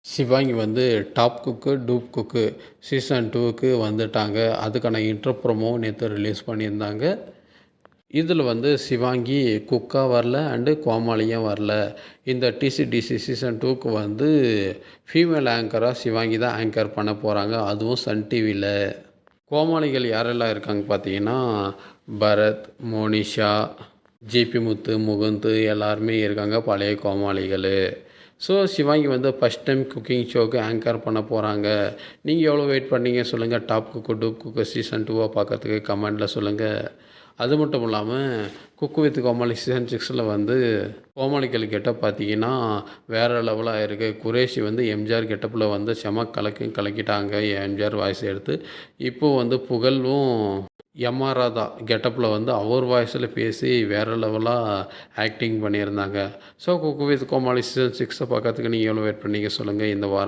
சிவாங்கி வந்து top cook, dupe cook season 2க்கு வந்துட்டாங்க. அதுக்கான இன்ட்ரோ ப்ரோமோ நேற்று ரிலீஸ் பண்ணியிருந்தாங்க. இதில் வந்து சிவாங்கி குக்கா வரல அண்டு கோமாளியும் வரல. இந்த டிசிடிசி சீசன் 2க்கு வந்து ஃபீமேல் ஆங்கராக சிவாங்கி தான் ஆங்கர் பண்ண போகிறாங்க. அதுவும் சன் டிவியில். கோமாளிகள் யாரெல்லாம் இருக்காங்க பார்த்தீங்கன்னா, பரத், மோனிஷா, ஜிபி முத்து, முகுந்த் எல்லாருமே இருக்காங்க பழைய கோமாளிகள். ஸோ சிவாங்கி வந்து ஃபஸ்ட் டைம் குக்கிங் ஷோவுக்கு ஆங்கர் பண்ண போகிறாங்க. நீங்கள் எவ்வளோ வெயிட் பண்ணீங்க சொல்லுங்கள். Top cook dupe cook season 2 பார்க்கறதுக்கு கமெண்டில் சொல்லுங்கள். அது மட்டும் இல்லாமல் குக்கு வித் கோமாளி சீசன் 6ல் வந்து கோமாளிகள் கெட்டப் பார்த்தீங்கன்னா வேறு லெவலாக இருக்குது. குரேஷி வந்து எம்ஜிஆர் கெட்டப்பில் வந்து செம கலக்கிட்டாங்க எம்ஜிஆர் வாய்ஸ் எடுத்து. இப்போது வந்து புகழும் எம்ஆர் ராதா கெட்டப்பில் வந்து அவர் வாய்ஸில் பேசி வேறு லெவலாக ஆக்டிங் பண்ணியிருந்தாங்க. ஸோ குக்கு வித் கோமாளி சீசன் 6 பார்க்கறதுக்கு நீங்கள் எவ்வளோ வெயிட் பண்ணீங்க சொல்லுங்கள். இந்த வாரம்